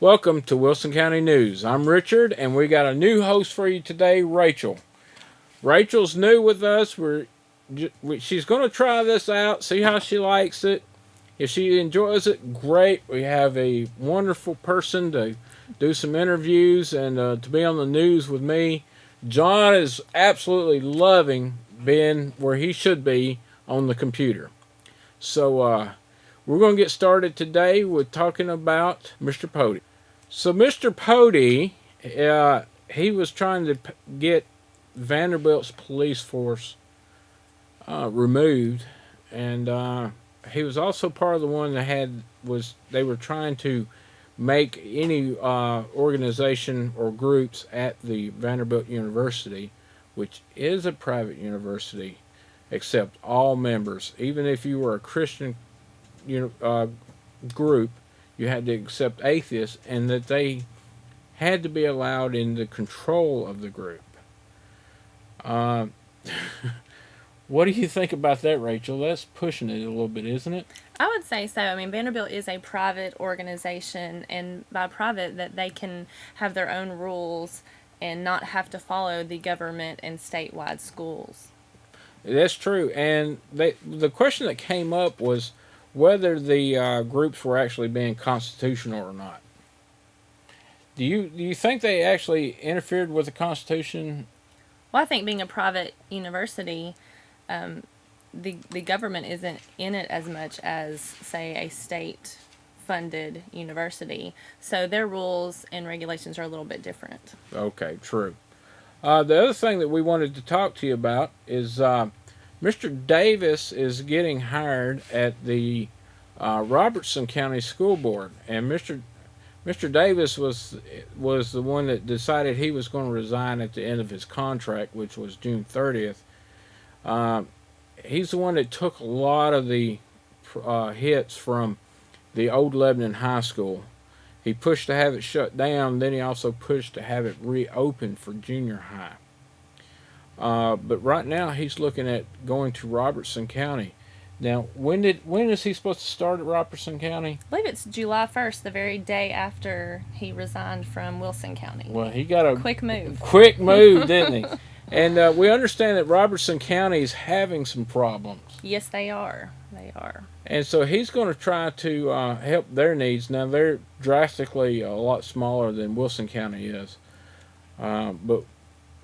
Welcome to Wilson County News. I'm Richard, and we got a new host for you today, Rachel. Rachel's new with us. She's going to try this out, see how she likes it. If she enjoys it, great. We have a wonderful person to do some interviews and to be on the news with me. John is absolutely loving being where he should be on the computer. So we're going to get started today with talking about Mr. Pody. So Mr. Pody, he was trying to get Vanderbilt's police force removed, and he was also part of the one that they were trying to make any organization or groups at the Vanderbilt University, which is a private university, accept all members. Even if you were a Christian group, you had to accept atheists, and that they had to be allowed in the control of the group. What do you think about that, Rachel? That's pushing it a little bit, isn't it? I would say so. I mean, Vanderbilt is a private organization, and by private, that they can have their own rules and not have to follow the government and statewide schools. That's true. And the question that came up was whether the groups were actually being constitutional or not. Do you think they actually interfered with the Constitution? Well, I think being a private university, the government isn't in it as much as, say, a state-funded university. So their rules and regulations are a little bit different. Okay, true. The other thing that we wanted to talk to you about is Mr. Davis is getting hired at the Robertson County School Board, and Mr. Davis was the one that decided he was going to resign at the end of his contract, which was June 30th. He's the one that took a lot of the hits from the old Lebanon High School. He pushed to have it shut down, then he also pushed to have it reopened for junior high. But right now he's looking at going to Robertson County. Now, when is he supposed to start at Robertson County? I believe it's July 1st, the very day after he resigned from Wilson County. Well, he got a quick move. Quick move, didn't he? And we understand that Robertson County is having some problems. Yes, they are. They are. And so he's going to try to help their needs. Now, they're drastically a lot smaller than Wilson County is. But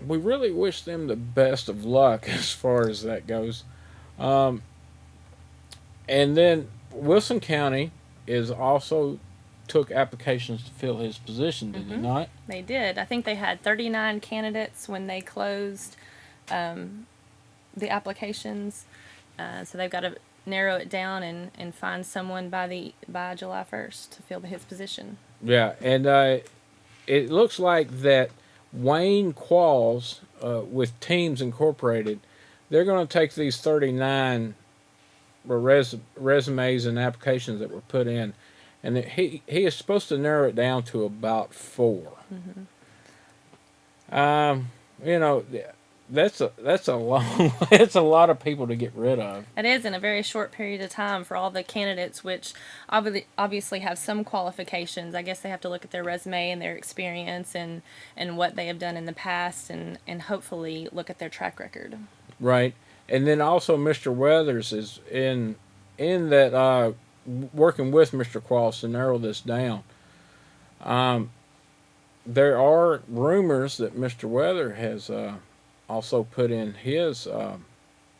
we really wish them the best of luck as far as that goes. And then Wilson County is also took applications to fill his position, did they not? They did. I think they had 39 candidates when they closed the applications. So they've got to narrow it down and find someone by July 1st to fill his position. Yeah, and it looks like that Wayne Qualls with Teams Incorporated, they're going to take these 39 resumes and applications that were put in, and he is supposed to narrow it down to about 4. That's a long it's a lot of people to get rid of. It is in a very short period of time for all the candidates, which obviously have some qualifications. I guess they have to look at their resume and their experience and what they have done in the past, and hopefully look at their track record. Right. And then also Mr. Weathers is in that working with Mr. Qualls to narrow this down. There are rumors that Mr. Weather has also put in his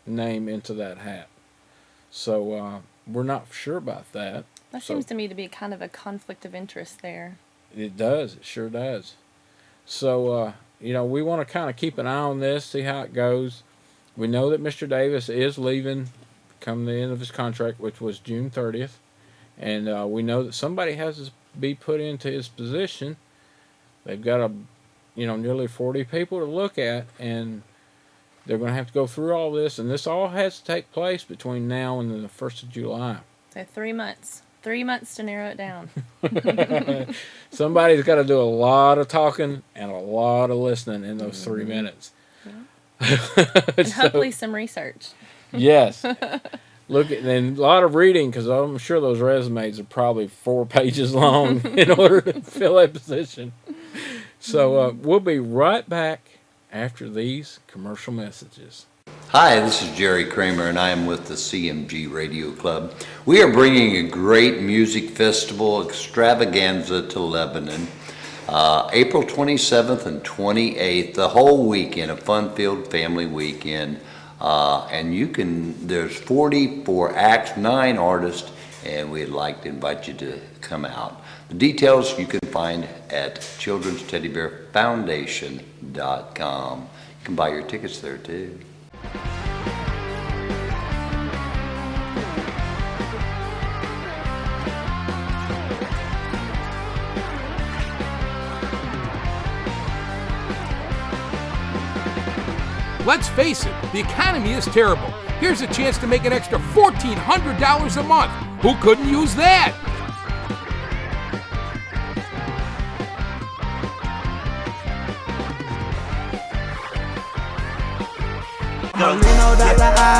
name into that hat. So we're not sure about that. That seems to me to be kind of a conflict of interest there. It does. It sure does. So, we want to kind of keep an eye on this, see how it goes. We know that Mr. Davis is leaving come the end of his contract, which was June 30th. And we know that somebody has to be put into his position. They've got nearly 40 people to look at, and they're going to have to go through all this. And this all has to take place between now and the 1st of July. So 3 months. 3 months to narrow it down. Somebody's got to do a lot of talking and a lot of listening in those 3 minutes. Yeah. And hopefully some research. Yes. look at, and a lot of reading, because I'm sure those resumes are probably 4 pages long in order to fill that position. So we'll be right back after these commercial messages. Hi, this is Jerry Kramer, and I am with the CMG Radio Club. We are bringing a great music festival extravaganza to Lebanon, April 27th and 28th, the whole weekend, a fun-filled family weekend. And there's 44 acts, 9 artists, and we'd like to invite you to come out. The details you can find at childrensteddybearfoundation.com. You can buy your tickets there too. Let's face it, the economy is terrible. Here's a chance to make an extra $1,400 a month. Who couldn't use that?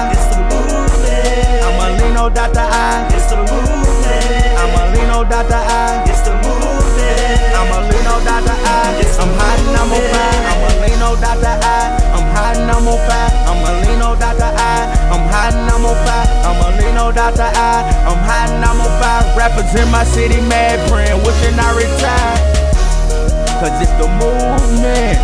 It's the movement. I'm a Lino Dr. I. It's the movement. I'm a Lino Dr. I. It's the movement. I'm a Lino Dr. I. I'm hot and I'm on fire. I'm a Lino Dr. I. I'm hot and I'm on fire. I'm a Lino Dr. I. I'm hot and I'm on fire. I'm a Lino Dr. I. I'm hot and I'm on fire. Rappers in my city mad praying, wishing I retired. Cause it's the movement.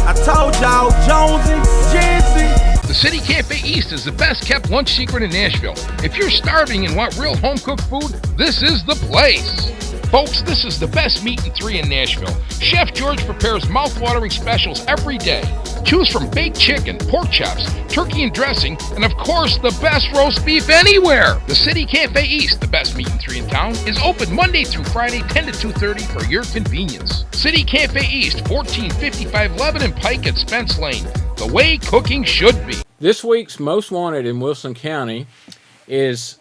I told y'all, Jonesy, Jency. The City Cafe East is the best kept lunch secret in Nashville. If you're starving and want real home cooked food, this is the place. Folks, this is the best meat and 3 in Nashville. Chef George prepares mouth-watering specials every day. Choose from baked chicken, pork chops, turkey and dressing, and of course, the best roast beef anywhere. The City Cafe East, the best meat and 3 in town, is open Monday through Friday, 10 to 2:30 for your convenience. City Cafe East, 1455 Lebanon Pike at Spence Lane. The way cooking should be. This week's Most Wanted in Wilson County is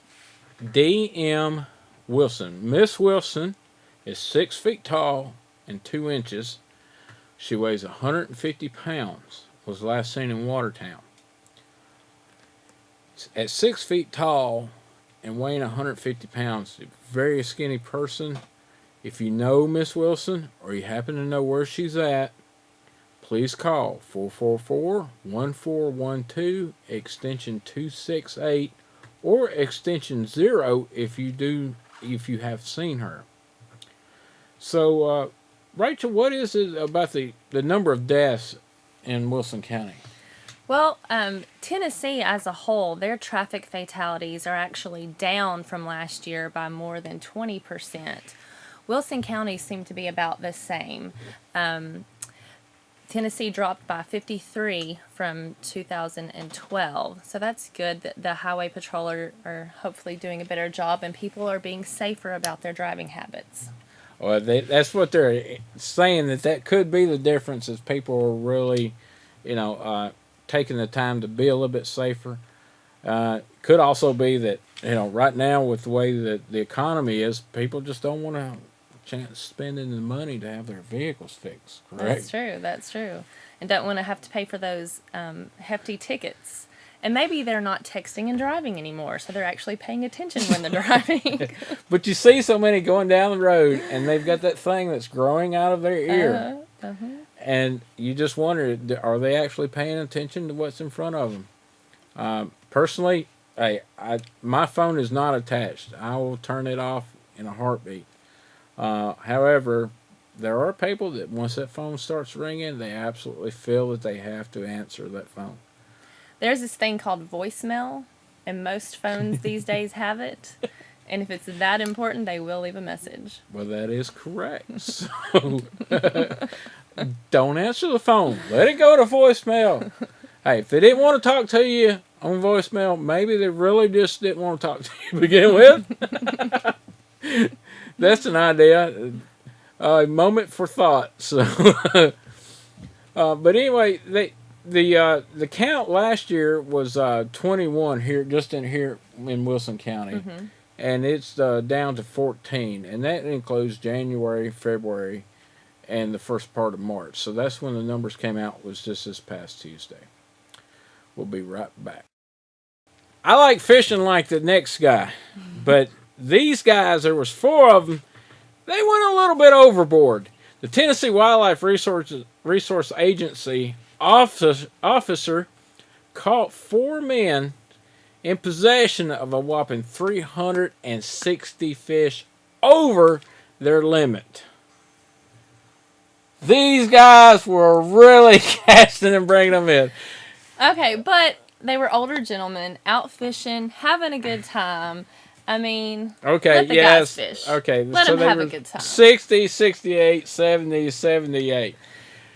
D.M. Wilson. Miss Wilson is 6 feet tall and 2 inches. She weighs 150 pounds. Was last seen in Watertown. At 6 feet tall and weighing 150 pounds, a very skinny person. If you know Miss Wilson or you happen to know where she's at, please call 444-1412, extension 268, or extension 0 if you have seen her. So, Rachel, what is it about the number of deaths in Wilson County? Well, Tennessee as a whole, their traffic fatalities are actually down from last year by more than 20%. Wilson County seemed to be about the same. Tennessee dropped by 53 from 2012. So that's good that the highway patrol are hopefully doing a better job and people are being safer about their driving habits. Well, that's what they're saying, that could be the difference, is people are really, taking the time to be a little bit safer. Could also be that, right now with the way that the economy is, people just don't want to chance spending the money to have their vehicles fixed, correct? That's true. And don't want to have to pay for those hefty tickets. And maybe they're not texting and driving anymore, so they're actually paying attention when they're driving. But you see so many going down the road, and they've got that thing that's growing out of their ear. And you just wonder, are they actually paying attention to what's in front of them? Personally, my phone is not attached. I will turn it off in a heartbeat. However, there are people that once that phone starts ringing, they absolutely feel that they have to answer that phone. There's this thing called voicemail, and most phones these days have it. And if it's that important, they will leave a message. Well, that is correct. So, don't answer the phone. Let it go to voicemail. Hey, if they didn't want to talk to you on voicemail, maybe they really just didn't want to talk to you to begin with. That's an idea. A moment for thought. So, but anyway, the count last year was 21 here, just in Wilson County, and it's down to 14, and that includes January, February, and the first part of March. So that's when the numbers came out. Was just this past Tuesday. We'll be right back. I like fishing like the next guy, but these guys, there was 4 of them, they went a little bit overboard. The Tennessee Wildlife Resource Agency officer caught 4 men in possession of a whopping 360 fish over their limit. These guys were really casting and bringing them in. Okay, but they were older gentlemen out fishing, having a good time. I mean, okay, let the guys fish. Okay, let them have a good time. 60, 68, 70, 78.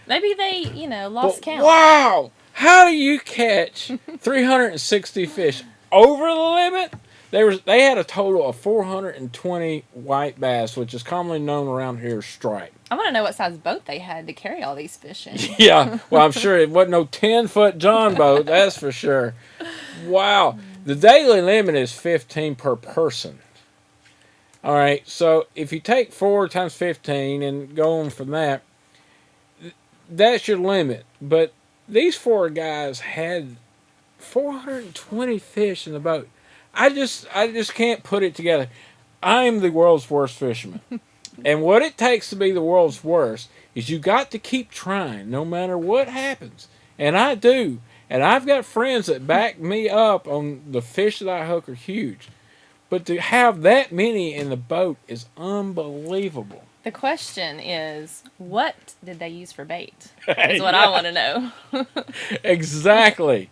Maybe they, lost count. Wow! How do you catch 360 fish over the limit? They had a total of 420 white bass, which is commonly known around here as stripe. I want to know what size boat they had to carry all these fish in. Yeah, well, I'm sure it wasn't no 10-foot John boat, that's for sure. Wow. The daily limit is 15 per person. All right, so if you take 4 times 15 and go on from that, that's your limit. But these 4 guys had 420 fish in the boat. I just can't put it together. I am the world's worst fisherman. And what it takes to be the world's worst is you got to keep trying no matter what happens. And I do. And I've got friends that back me up on the fish that I hook are huge. But to have that many in the boat is unbelievable. The question is, what did they use for bait? Is what I want to know. Exactly.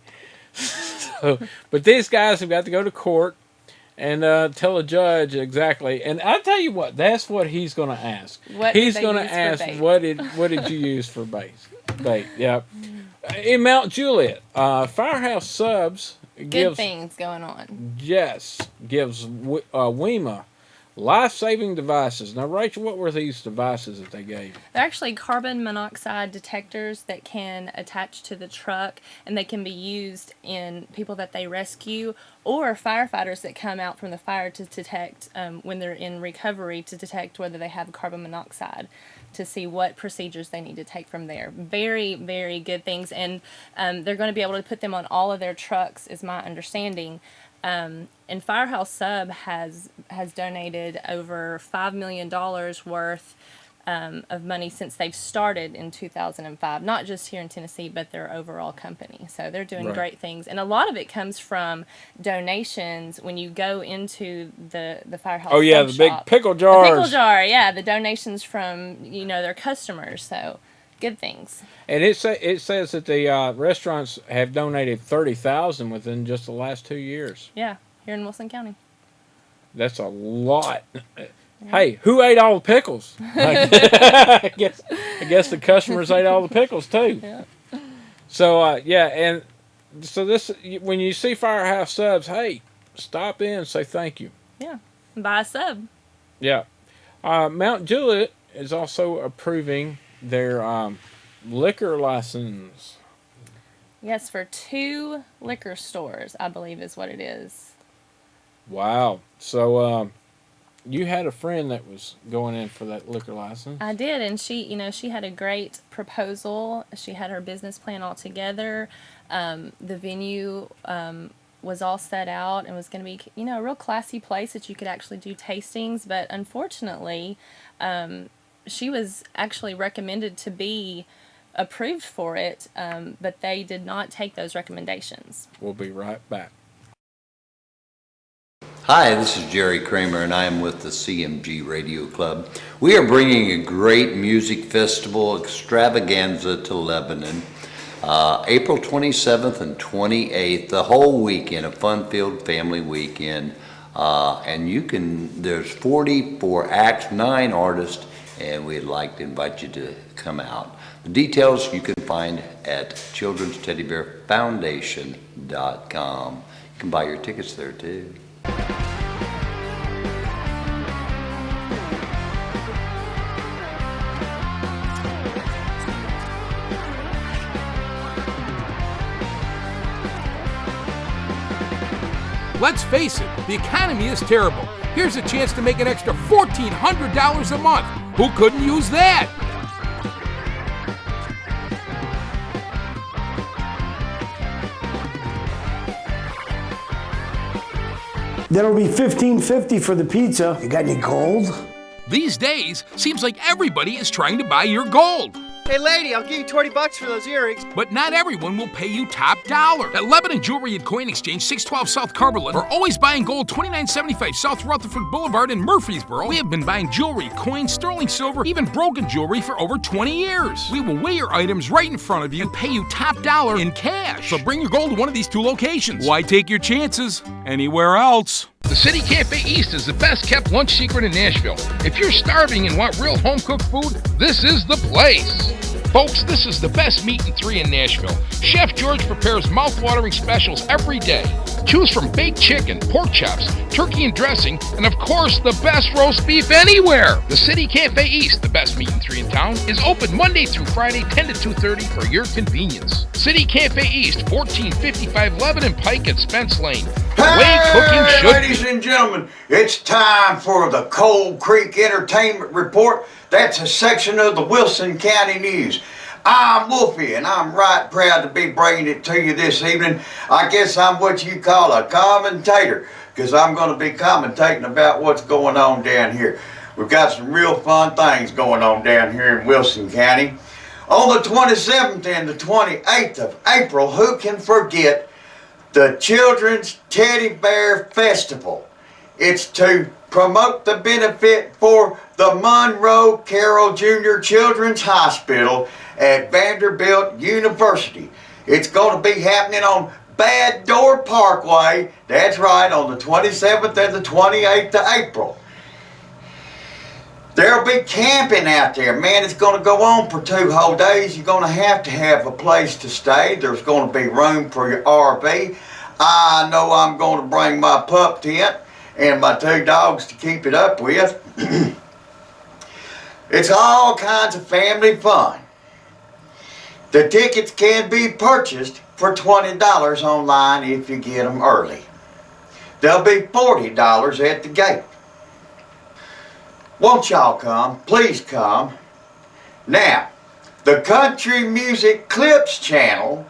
But these guys have got to go to court and tell a judge exactly. And I tell you what, that's what he's going to ask. He's going to ask, what did you use for bait? Yeah. In MtJuliet, Firehouse Subs Good things going on. Yes, gives WEMA life-saving devices. Now, Rachel, what were these devices that they gave? They're actually carbon monoxide detectors that can attach to the truck, and they can be used in people that they rescue or firefighters that come out from the fire to detect when they're in recovery, to detect whether they have carbon monoxide, to see what procedures they need to take from there. Very, very good things, and they're going to be able to put them on all of their trucks, is my understanding. And Firehouse Sub has donated over $5 million worth of money since they've started in 2005, not just here in Tennessee, but their overall company. So they're doing great things. And a lot of it comes from donations when you go into the Firehouse Oh, yeah, Sub the shop. big pickle jars. The pickle jar, yeah, the donations from, their customers. So good things. And it says that the restaurants have donated $30,000 within just the last 2 years. Yeah, here in Wilson County. That's a lot. Hey, who ate all the pickles? I guess the customers ate all the pickles too. Yeah. So and so this, when you see Firehouse Subs, hey, stop in and say thank you. Yeah, buy a sub. Yeah, MtJuliet is also approving their liquor license. Yes, for 2 liquor stores, I believe is what it is. Wow. So you had a friend that was going in for that liquor license. I did, and she had a great proposal. She had her business plan all together. The venue was all set out and was going to be, a real classy place that you could actually do tastings. But unfortunately, she was actually recommended to be approved for it, but they did not take those recommendations. We'll be right back. Hi, this is Jerry Kramer, and I am with the CMG Radio Club. We are bringing a great music festival extravaganza to Lebanon, April 27th and 28th, the whole weekend, a fun-filled family weekend. And there's 44 acts, 9 artists, and we'd like to invite you to come out. The details you can find at childrensteddybearfoundation.com. You can buy your tickets there too. Let's face it, the economy is terrible. Here's a chance to make an extra $1,400 a month. Who couldn't use that? Then it'll be $15.50 for the pizza. You got any gold? These days, seems like everybody is trying to buy your gold. Hey lady, I'll give you 20 bucks for those earrings. But not everyone will pay you top dollar. At Lebanon Jewelry and Coin Exchange, 612 South Cumberland, for always buying gold, 2975 South Rutherford Boulevard in Murfreesboro, we have been buying jewelry, coins, sterling silver, even broken jewelry for over 20 years. We will weigh your items right in front of you and pay you top dollar in cash. So bring your gold to one of these two locations. Why take your chances anywhere else? The City Cafe East is the best kept lunch secret in Nashville. If you're starving and want real home cooked food, this is the place. Folks, this is the best meat and three in Nashville. Chef George prepares mouth-watering specials every day. Choose from baked chicken, pork chops, turkey and dressing, and of course, the best roast beef anywhere. The City Cafe East, the best meat and three in town, is open Monday through Friday, 10 to 2:30 for your convenience. City Cafe East, 1455 Lebanon Pike at Spence Lane. The way cooking should ladies and gentlemen, it's time for the Cold Creek Entertainment Report. That's a section of the Wilson County News. I'm Wolfie, and I'm right proud to be bringing it to you this evening. I guess I'm what you call a commentator, because I'm going to be commentating about what's going on down here. We've got some real fun things going on down here in Wilson County. On the 27th and the 28th of April, who can forget the Children's Teddy Bear Festival? It's to promote the benefit for the Monroe Carroll Jr. Children's Hospital at Vanderbilt University. It's going to be happening on Bad Door Parkway. That's right, on the 27th and the 28th of April. There'll be camping out there. Man, it's going to go on for 2 whole days. You're going to have a place to stay. There's going to be room for your RV. I know I'm going to bring my pup tent and my 2 dogs to keep it up with. It's all kinds of family fun. The tickets can be purchased for $20 online if you get them early. They'll be $40 at the gate. Won't y'all come? Please come. Now, the Country Music Clips channel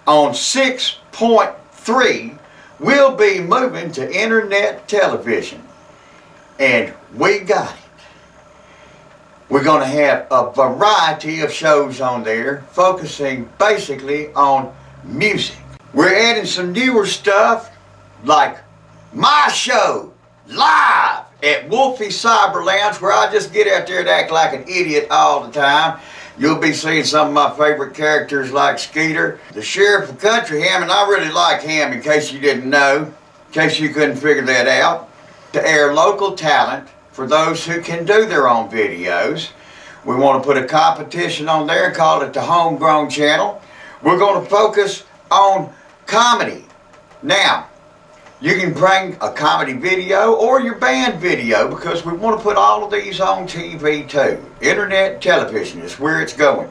on 6.3 will be moving to internet television. And we got it. We're going to have a variety of shows on there focusing basically on music. We're adding some newer stuff like my show live at Wolfie Cyber Lounge, where I just get out there and act like an idiot all the time. You'll be seeing some of my favorite characters like Skeeter, the Sheriff of Country Ham, and I really like him in case you didn't know, in case you couldn't figure that out. To air local talent for those who can do their own videos. We want to put a competition on there and call it the Homegrown Channel. We're going to focus on comedy. Now, you can bring a comedy video or your band video, because we want to put all of these on TV too. Internet television is where it's going.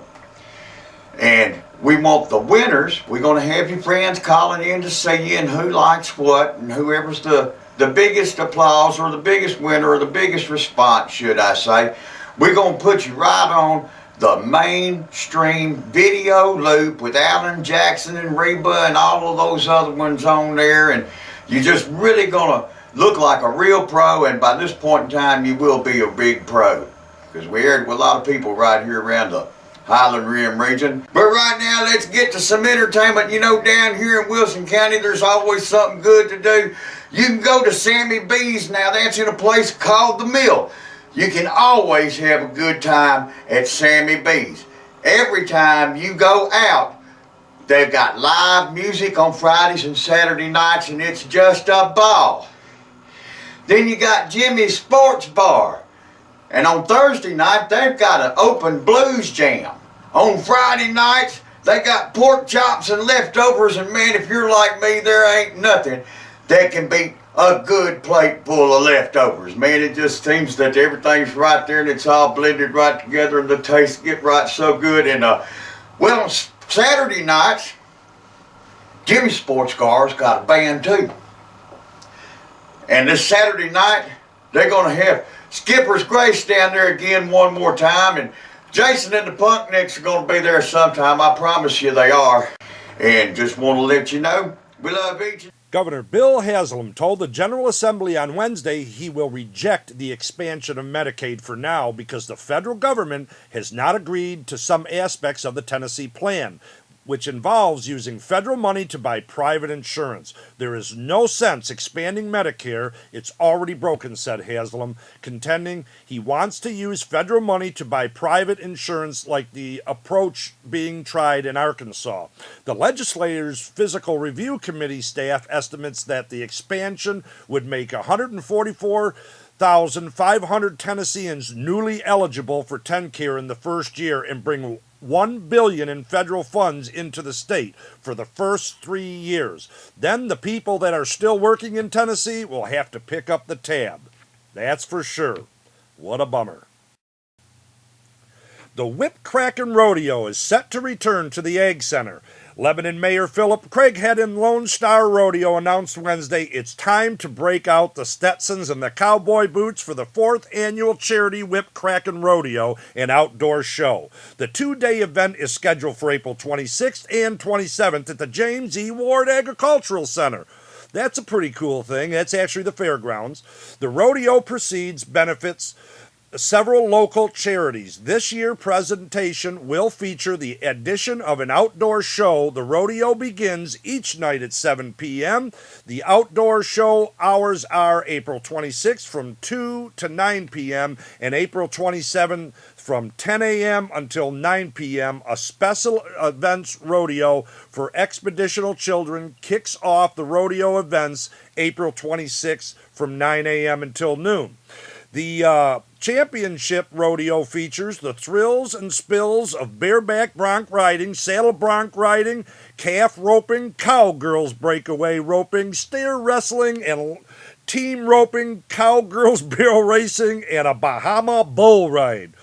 And we want the winners. We're going to have your friends calling in to see you and who likes what, and whoever's the biggest applause or the biggest winner or the biggest response, should I say. We're going to put you right on the mainstream video loop with Alan Jackson and Reba and all of those other ones on there, and you're just really going to look like a real pro, and by this point in time you will be a big pro, because we aired with a lot of people right here around the Highland Rim region. But right now, let's get to some entertainment. You know, down here in Wilson County, there's always something good to do. You can go to Sammy B's now. That's in a place called The Mill. You can always have a good time at Sammy B's. Every time you go out, they've got live music on Fridays and Saturday nights, and it's just a ball. Then you got Jimmy's Sports Bar. And on Thursday night, they've got an open blues jam. On Friday nights, they got pork chops and leftovers, and man, if you're like me, there ain't nothing that can beat a good plate full of leftovers. Man, it just seems that everything's right there and it's all blended right together and the taste get right so good. And well, on Saturday nights, Jimmy's Sports Car's got a band too. And this Saturday night, they're going to have Skipper's Grace down there again one more time, and Jason and the Punknicks are going to be there sometime. I promise you they are. And just want to let you know, We love each. Governor Bill Haslam told the General Assembly on Wednesday he will reject the expansion of Medicaid for now because the federal government has not agreed to some aspects of the Tennessee plan, which involves using federal money to buy private insurance. There is no sense expanding Medicare. It's already broken, said Haslam, contending he wants to use federal money to buy private insurance like the approach being tried in Arkansas. The legislator's Physical Review Committee staff estimates that the expansion would make 144,500 Tennesseans newly eligible for TennCare in the first year and bring $1 billion in federal funds into the state for the first 3 years. Then the people that are still working in Tennessee will have to pick up the tab. That's for sure. What a bummer. The Whip Crackin' Rodeo is set to return to the Ag Center. Lebanon Mayor Philip Craighead and Lone Star Rodeo announced Wednesday it's time to break out the Stetsons and the cowboy boots for the 4th annual charity Whip Crackin' Rodeo and outdoor show. The 2-day event is scheduled for April 26th and 27th at the James E. Ward Agricultural Center. That's a pretty cool thing. That's actually the fairgrounds. The rodeo benefits several local charities. This year's presentation will feature the addition of an outdoor show. The rodeo begins each night at 7 p.m. The outdoor show hours are April 26th from 2 to 9 p.m. and April 27th from 10 a.m. until 9 p.m. A special events rodeo for expeditional children kicks off the rodeo events April 26th from 9 a.m. until noon. The championship rodeo features the thrills and spills of bareback bronc riding, saddle bronc riding, calf roping, cowgirls breakaway roping, steer wrestling, and team roping, cowgirls barrel racing, and a Bahama bull ride.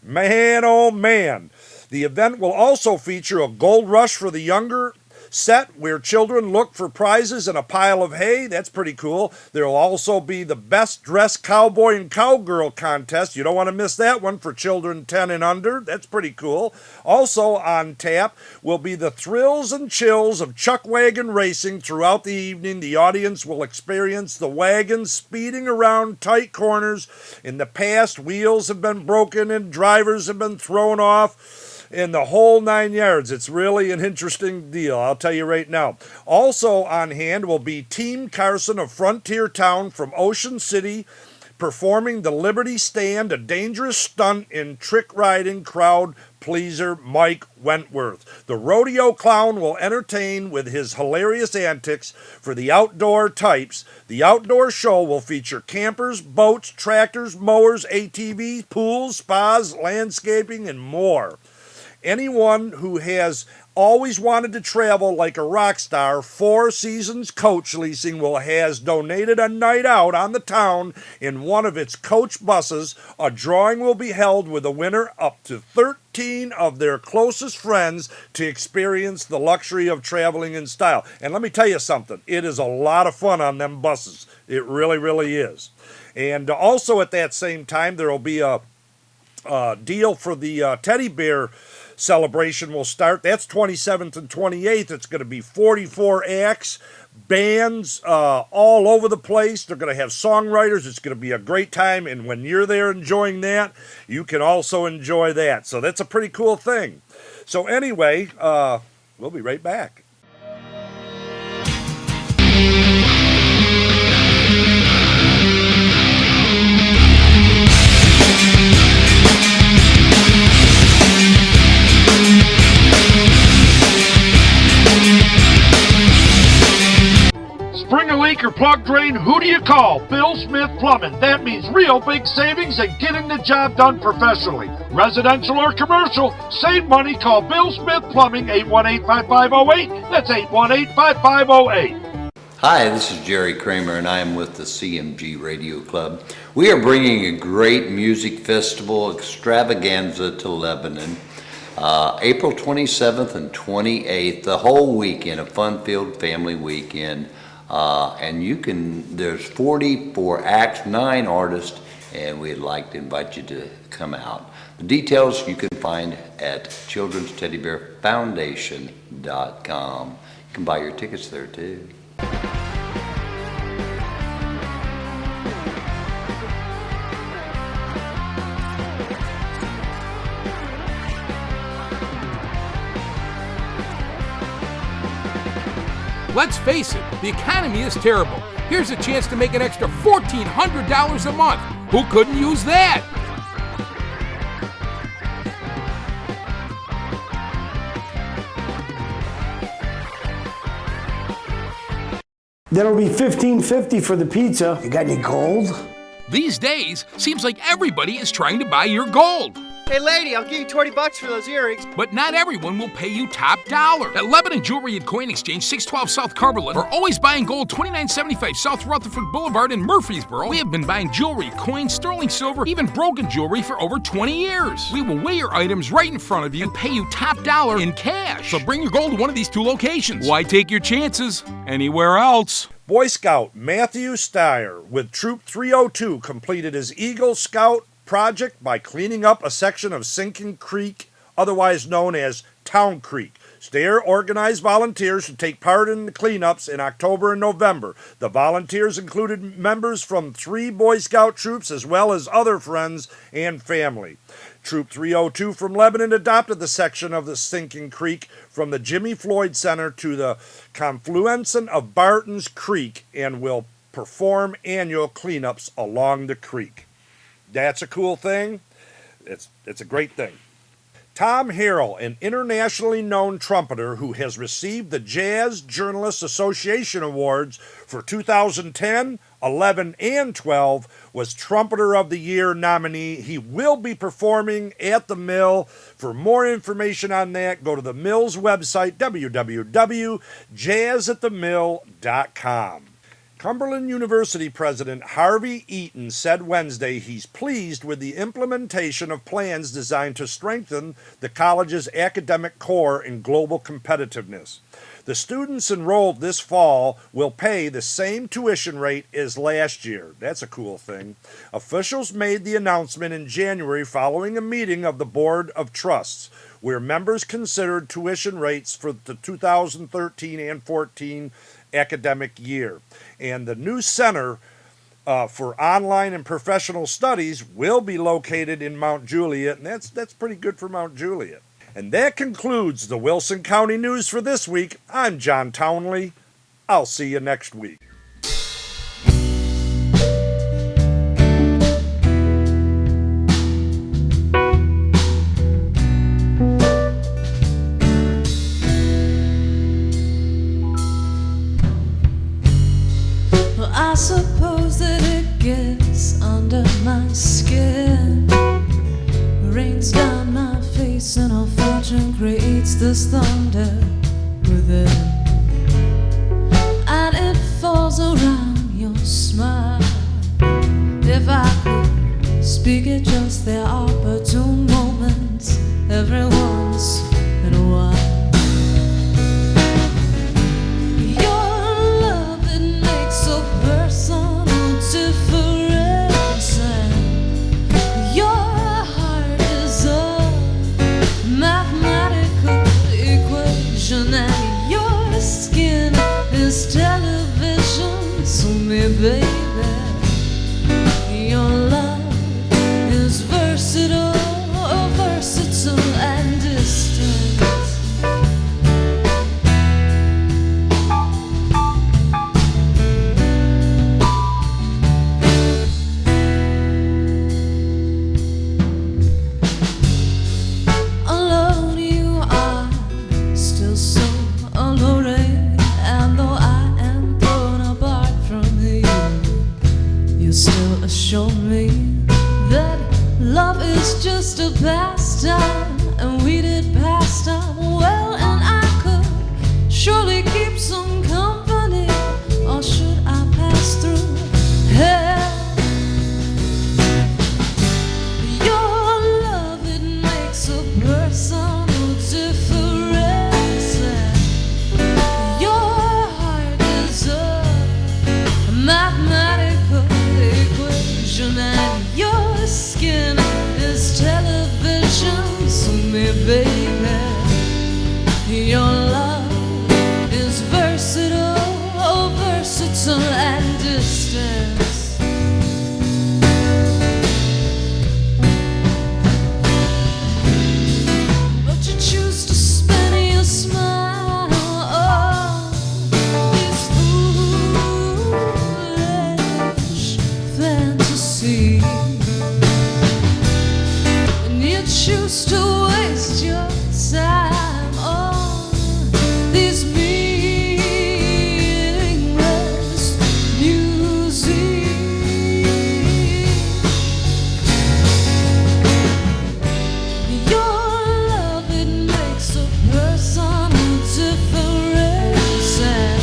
Man, oh man. The event will also feature a gold rush for the younger set where children look for prizes in a pile of hay. That's pretty cool. There will also be the best dressed cowboy and cowgirl contest. You don't want to miss that one for children 10 and under. That's pretty cool. Also on tap will be the thrills and chills of chuck wagon racing throughout the evening. The audience will experience the wagons speeding around tight corners. In the past, wheels have been broken and drivers have been thrown off. In the whole 9 yards. It's really an interesting deal, I'll tell you right now. Also on hand will be Team Carson of Frontier Town from Ocean City performing the Liberty Stand, a dangerous stunt in trick riding crowd pleaser Mike Wentworth. The rodeo clown will entertain with his hilarious antics for the outdoor types. The outdoor show will feature campers, boats, tractors, mowers, ATVs, pools, spas, landscaping, and more. Anyone who has always wanted to travel like a rock star, Four Seasons Coach Leasing has donated a night out on the town in one of its coach buses. A drawing will be held with a winner up to 13 of their closest friends to experience the luxury of traveling in style. And let me tell you something, it is a lot of fun on them buses. It really, really is. And also at that same time, there will be a deal for the teddy bear celebration will start. That's 27th and 28th. It's going to be 44 acts, bands all over the place. They're going to have songwriters. It's going to be a great time. And when you're there enjoying that, you can also enjoy that. So that's a pretty cool thing. So anyway, we'll be right back. Spring a leak or plug drain, who do you call? Bill Smith Plumbing. That means real big savings and getting the job done professionally. Residential or commercial, save money. Call Bill Smith Plumbing, 818-5508. That's 818-5508. Hi, this is Jerry Kramer, and I am with the CMG Radio Club. We are bringing a great music festival extravaganza to Lebanon. April 27th and 28th, the whole weekend, a fun-filled family weekend. And there's 44 acts, 9 artists, and we'd like to invite you to come out. The details you can find at childrensteddybearfoundation.com. can buy your tickets there too. Let's face it, the economy is terrible. Here's a chance to make an extra $1,400 a month. Who couldn't use that? That'll be $15.50 for the pizza. You got any gold? These days, seems like everybody is trying to buy your gold. Hey lady, I'll give you 20 bucks for those earrings. But not everyone will pay you top dollar. At Lebanon Jewelry and Coin Exchange, 612 South Cumberland, or always buying gold, 2975 South Rutherford Boulevard in Murfreesboro, we have been buying jewelry, coins, sterling silver, even broken jewelry for over 20 years. We will weigh your items right in front of you and pay you top dollar in cash. So bring your gold to one of these two locations. Why take your chances anywhere else? Boy Scout Matthew Steyer with Troop 302 completed his Eagle Scout project by cleaning up a section of Sinking Creek, otherwise known as Town Creek. Steyer organized volunteers to take part in the cleanups in October and November. The volunteers included members from 3 Boy Scout troops as well as other friends and family. Troop 302 from Lebanon adopted the section of the Sinking Creek from the Jimmy Floyd Center to the confluence of Barton's Creek and will perform annual cleanups along the creek. That's a cool thing. It's a great thing. Tom Harrell, an internationally known trumpeter who has received the Jazz Journalists Association Awards for 2010, 11, and 12, was Trumpeter of the Year nominee. He will be performing at the Mill. For more information on that, go to the Mill's website, www.jazzatthemill.com. Cumberland University President Harvey Eaton said Wednesday he's pleased with the implementation of plans designed to strengthen the college's academic core and global competitiveness. The students enrolled this fall will pay the same tuition rate as last year. That's a cool thing. Officials made the announcement in January following a meeting of the Board of Trusts, where members considered tuition rates for the 2013 and 14 academic year. And the new center for online and professional studies will be located in MtJuliet, and that's pretty good for MtJuliet. And that concludes the Wilson County News for this week. I'm John Townley. I'll see you next week. I suppose that it gets under my skin, rains down my face, and our fortune creates this thunder within, and it falls around your smile. If I could speak it, just there are opportune moments every once in a while. And your skin is television, so me baby, your love is versatile and distant. Alone you are, still so alluring, and though I am thrown apart from you, you still assure me that love is just a pastime, and we did pastime well, and I could surely keep some company, or should I pass through hell? Your love, it makes a personal difference. Your heart is a mathematical equation, and your skin is television. So me, baby, your love is versatile and distance. But you choose to spend your smile on these foolish fantasies, and you choose to waste your time on these meaningless music. Your love, it makes a person difference, and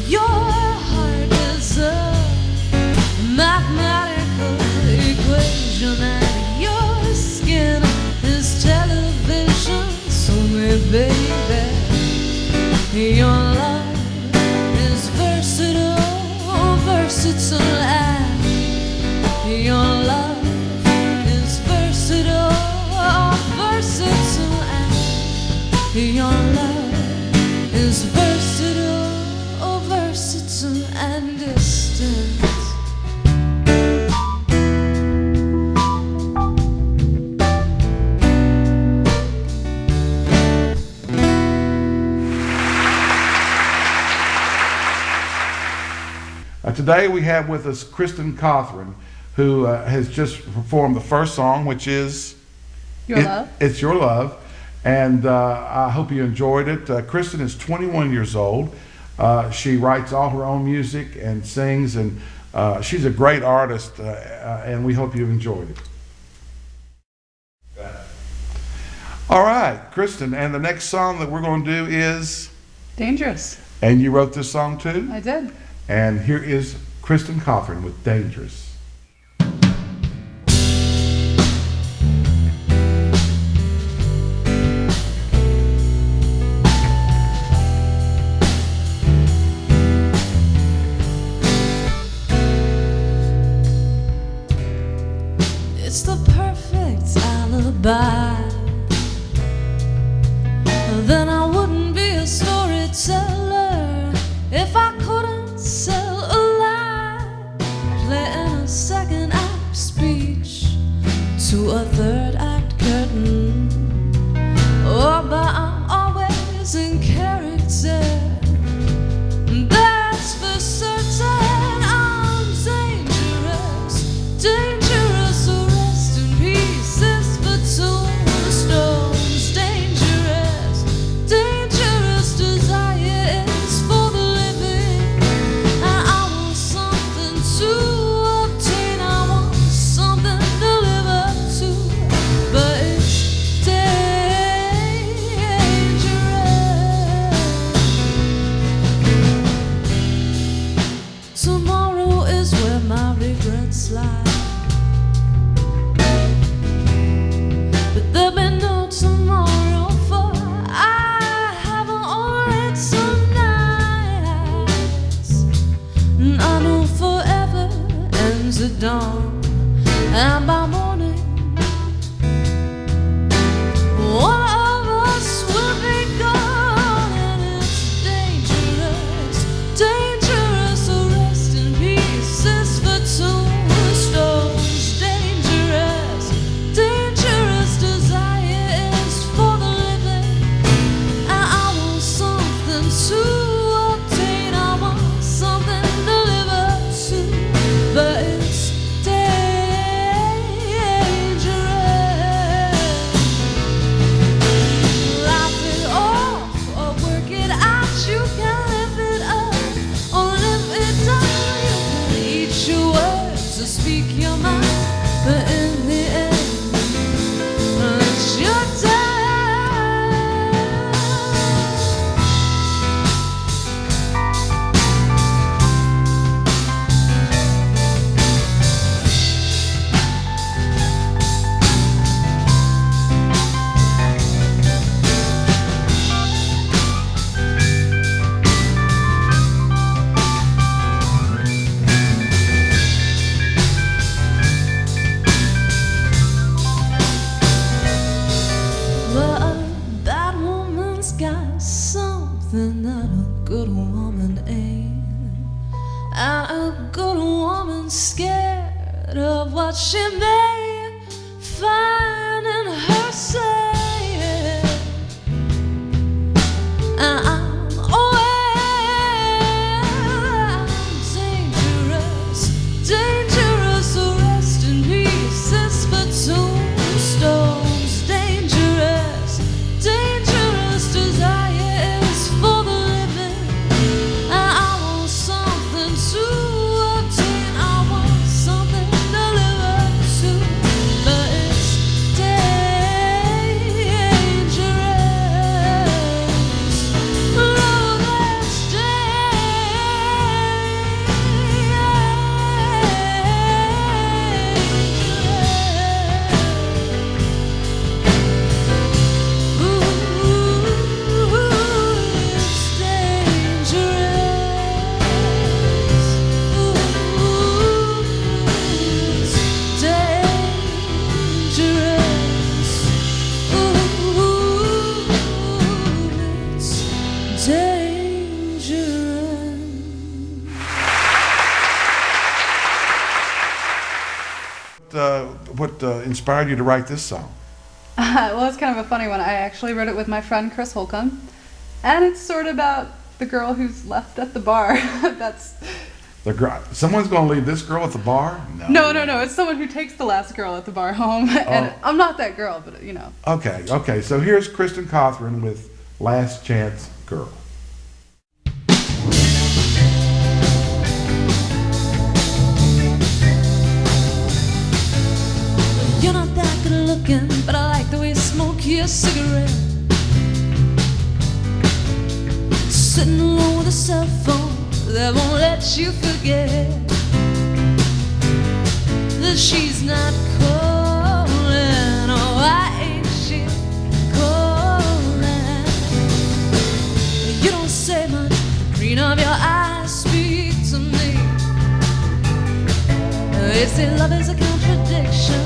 your heart is a mathematical equation, and your skin is television. So baby, your love is versatile, versatile, and your love is versatile, versatile, and your love is versatile, versatile, and distant. Today we have with us Kristen Cawthron, who has just performed the first song, which is Your Love. It's Your Love, and I hope you enjoyed it. Kristen is 21 years old. She writes all her own music and sings, and she's a great artist, and we hope you've enjoyed it. All right, Kristen, and the next song that we're going to do is Dangerous. And you wrote this song too? I did. And here is Kristen Cawthron with Dangerous. It's the perfect alibi. Then I wouldn't be a storyteller if I couldn't sell a lie. Playing a second act speech to a third act curtain. Oh, but I'm always in character. That's for certain. I'm dangerous, dangerous. So rest in peace. It's for tombstones. Dangerous, dangerous. Desire is for the living, and I want something to obtain. I want something to live up to, but it's dangerous. Tomorrow is where my regrets lie, but there'll be no tomorrow, for I have only tonight. And I know forever ends at dawn, and by morning one of us will be gone. And it's dangerous, dangerous. So rest in peace. It's for tombstones. Dangerous, dangerous. Desire is for the living, and I want something to obtain. I want something to live up to, but it's dangerous. and a good woman scared of what she may find in herself. And I'm aware I'm dangerous, dangerous. A rest in pieces for tombstones. Dangerous, dangerous. Desire is for the living, and I want something to obtain. I want something to live up to, but it's dangerous. Love that's What inspired you to write this song? Well, it's kind of a funny one. I actually wrote it with my friend Chris Holcomb, and it's sort of about the girl who's left at the bar. That's The girl. Someone's going to leave this girl at the bar? no. It's someone who takes the last girl at the bar home, and I'm not that girl, but you know. Okay. So here's Kristen Cawthron with Last Chance Girl. You're not that good looking, but I like the way you smoke your cigarette. Sitting alone with a cell phone that won't let you forget that she's not calling. Oh, why ain't she calling? You don't say much, the green of your eyes speak to me. They say love is a contradiction,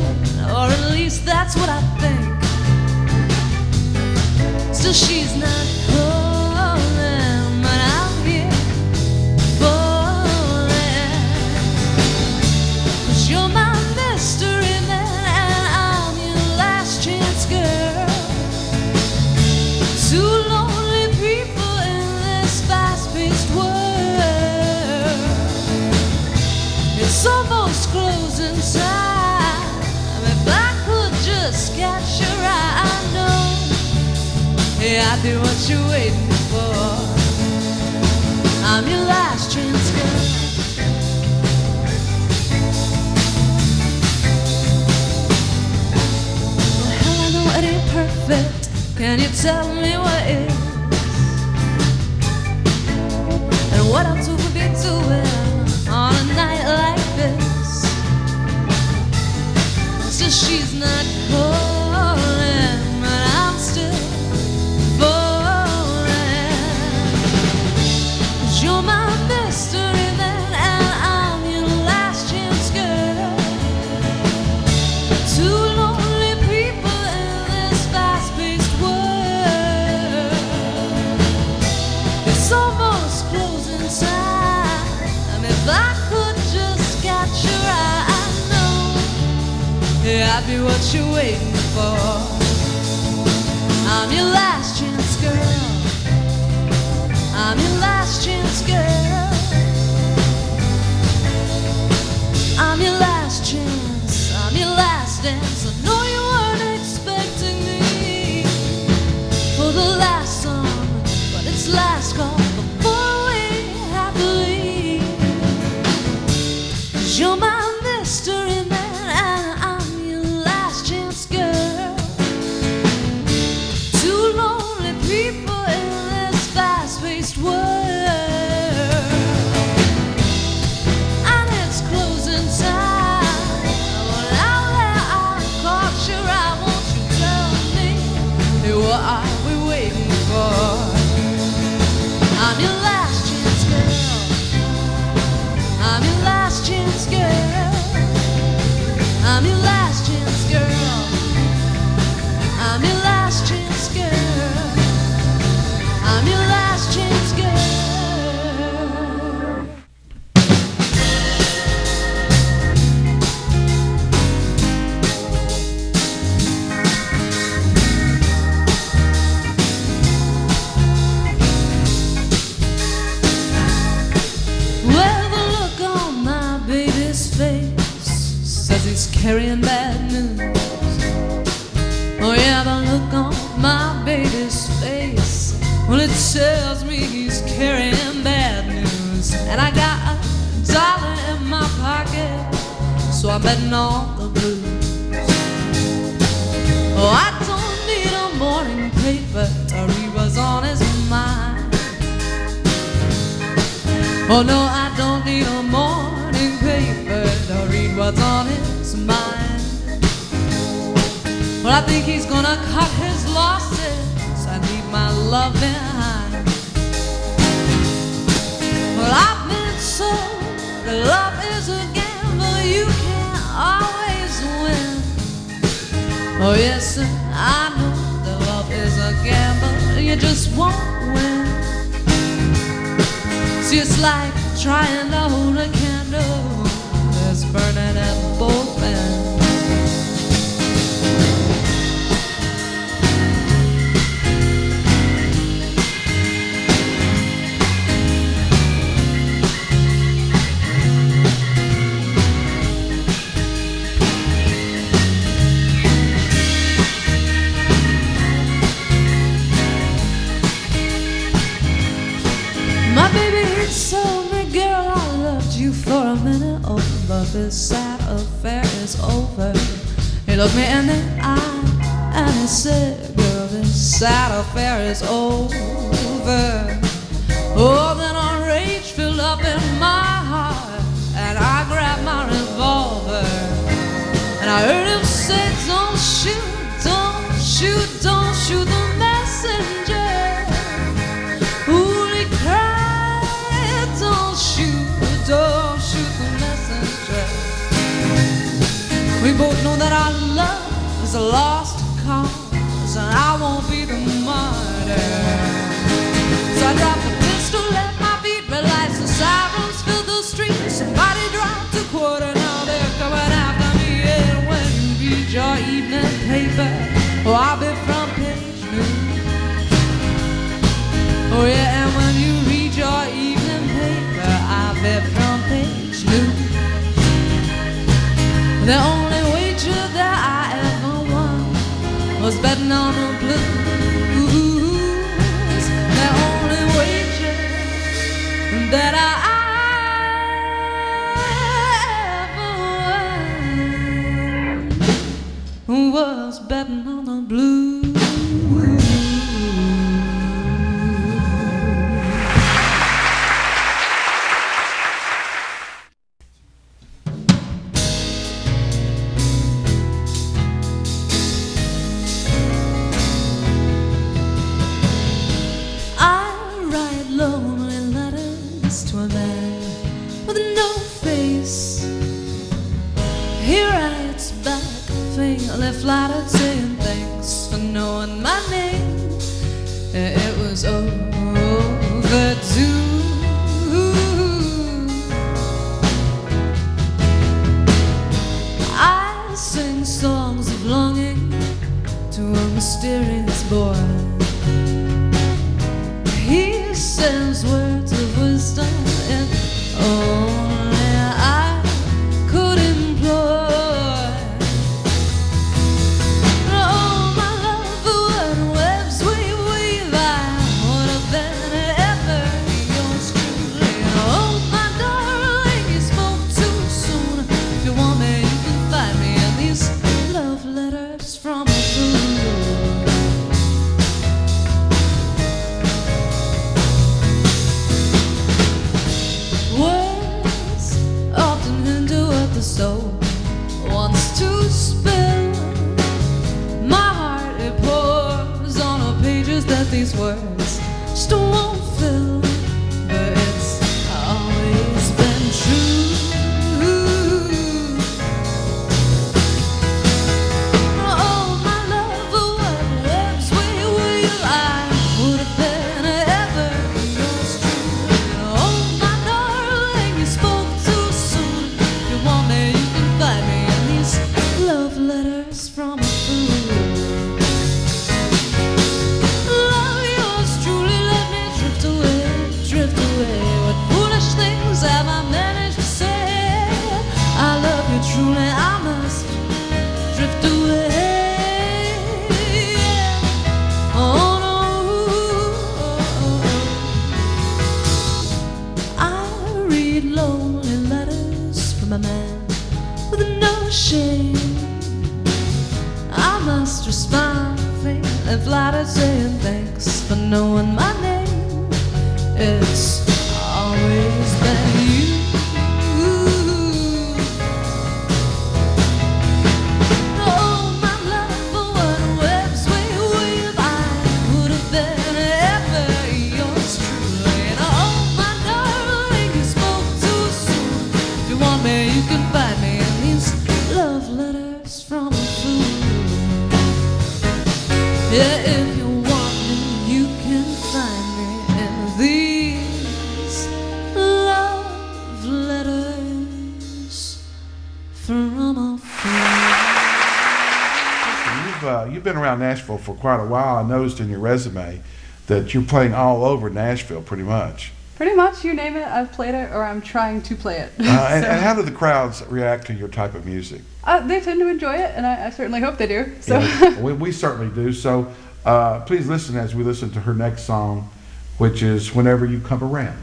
or at least that's what I think. Still she's not calling, but I'm here falling. 'Cause you're my mystery man, and I'm your last chance girl. Two lonely people in this fast-paced world. It's almost closing time. If I could just catch your eye, I know, yeah, I'd be what you're waiting for. I'm your last chance girl. Well, hell, I know it ain't perfect. Can you tell me what is? And what else would we be doing on a night like this? Still she's not calling, but I'm still falling. 'Cause you're my mystery man, and I'm your last chance girl. Two lonely people in this fast-paced world. It's almost closing time. If I could just catch your eye, I know, yeah, I'd be what you're waiting for. I'm your last chance girl. I'm your last chance girl. I'm your last chance. I'm your last dance. I know you weren't expecting me for the last song, but it's last call before we have to leave. 'Cause you're my mystery man, and I'm your last chance girl. Two lonely people in this fast-paced world. Well, the look on my baby's face says he's carrying bad news. Oh yeah, the look on my baby's face, well, it tells me he's carrying bad news. And I got $1 in my pocket, so I'm betting on the blues. Oh, I don't need a morning paper to read what's on his mind. Oh no, I don't need a morning paper to read what's on his mind. Well, I think he's gonna cut his losses and leave my love behind. Well, I've been told that love is a gamble, you can't always win. Oh yes, I know that love is a gamble, you just won't win. See, it's like trying to hold a candle that's burning at both ends. My baby, he told me, girl, I loved you for a minute. Oh, but this sad affair is over. He looked me in the eye and he said, girl, this sad affair is over. Oh, then a rage filled up in my heart and I grabbed my revolver. And I heard him say, don't shoot, don't shoot, don't shoot the messenger. Ooh, he cried, don't shoot the messenger. We both know that our love is a lost cause, and I won't be the martyr. So I dropped the pistol, let my beat relax. The sirens fill the streets. Somebody dropped a quarter, now they're coming after me. And when you read your evening paper, oh, I'll be front page news. Oh yeah, and when you read your evening paper, I'll be front page news. The only wager that I ever won was betting on the blues. The only wager that I ever won was betting on the blues. Lonely letters to a man with no face. He writes back faintly flattered, saying thanks for knowing my name. It was overdue. I sing songs of longing to a mysterious boy. He sends words of wisdom and only I could employ. Oh, my love, what webs we weave, I would have been ever yours truly. Oh, my darling, you spoke too soon. If you want me, you can find me in these love letters from a fool. Words often hinder what the soul wants to spill. My heart, it pours on the pages that these words still won't fill. But it's always been true. Oh, my love, what webs we weave, I would have been ever yours truly. Oh, my darling, you spoke too soon. If you want me, you can find me in these love letters from a fool. Love yours truly, let me read lonely letters from a man with no shame. I must respond, feeling flattered, saying thanks for knowing my name. It's always been you. Oh, my love, for what webs we weave, I would have been ever yours truly. And oh, my darling, you spoke too soon. If you want me, you can find me in these love letters from a fool. Yeah, if you want me, you can find me in these love letters from a fool. You've been around Nashville for quite a while. I noticed in your resume that you're playing all over Nashville pretty much. Pretty much, you name it, I've played it or I'm trying to play it. And how do the crowds react to your type of music? They tend to enjoy it, and I certainly hope they do. So. Yeah, we certainly do. So please listen as we listen to her next song, which is Whenever You Come Around.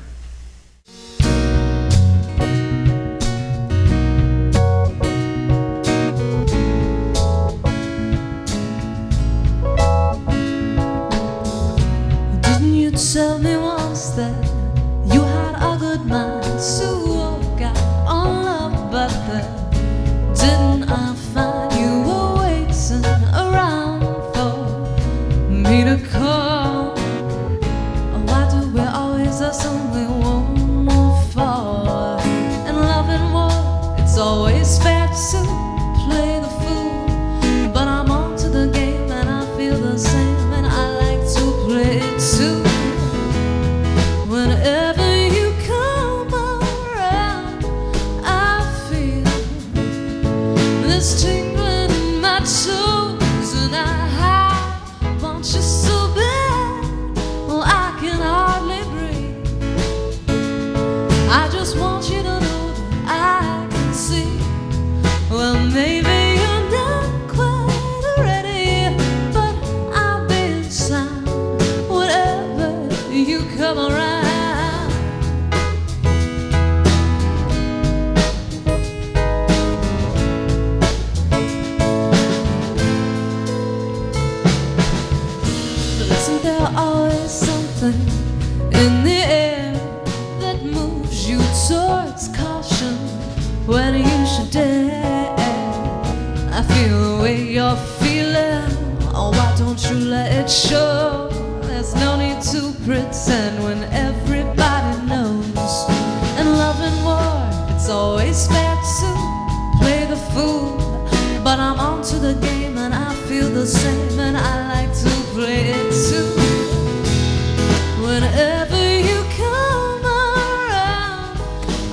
Didn't you tell me once that you had a good mind to walk out on love, but then didn't I find you were waiting around for me to call? Why do we always assume we won't fall? And loving war, it's always fair to play the fool, but I'm on to the game and I feel the same, and I like to play it too. Whenever you come around, I feel this tingling in my toes, and I want you so bad, well, I can hardly breathe. I just want you to know that I can see. Well, maybe you're not quite ready, but I'll be inside whenever you come around. Isn't there always something in the air that moves you towards caution when you should dare? I feel the way you're feeling. Oh, why don't you let it show? There's no need to pretend when everybody knows. And love and war, it's always fair to play the fool, but I'm on to the game and I feel the same, and I like to play it too. Whenever you come around,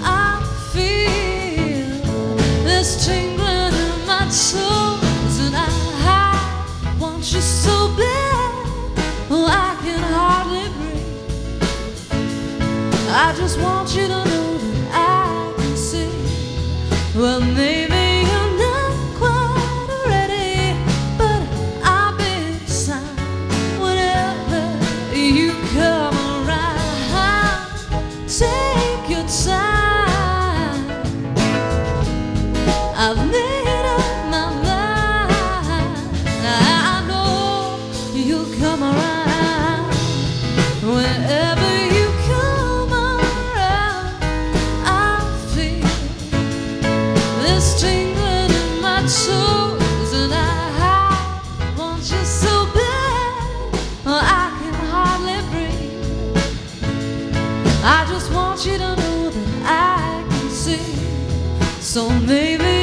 I feel this tingling in my toes, and I want you so bad, well, I can hardly breathe. I just want you to know that I can see. Well, maybe you're not quite ready, but I'll be inside whenever you come around. Take your time. I've made up my mind. I know you'll come around. Whenever you come around, I feel this tingling in my toes, and I want you so bad, well, I can hardly breathe. I just want you to know that I can see. So maybe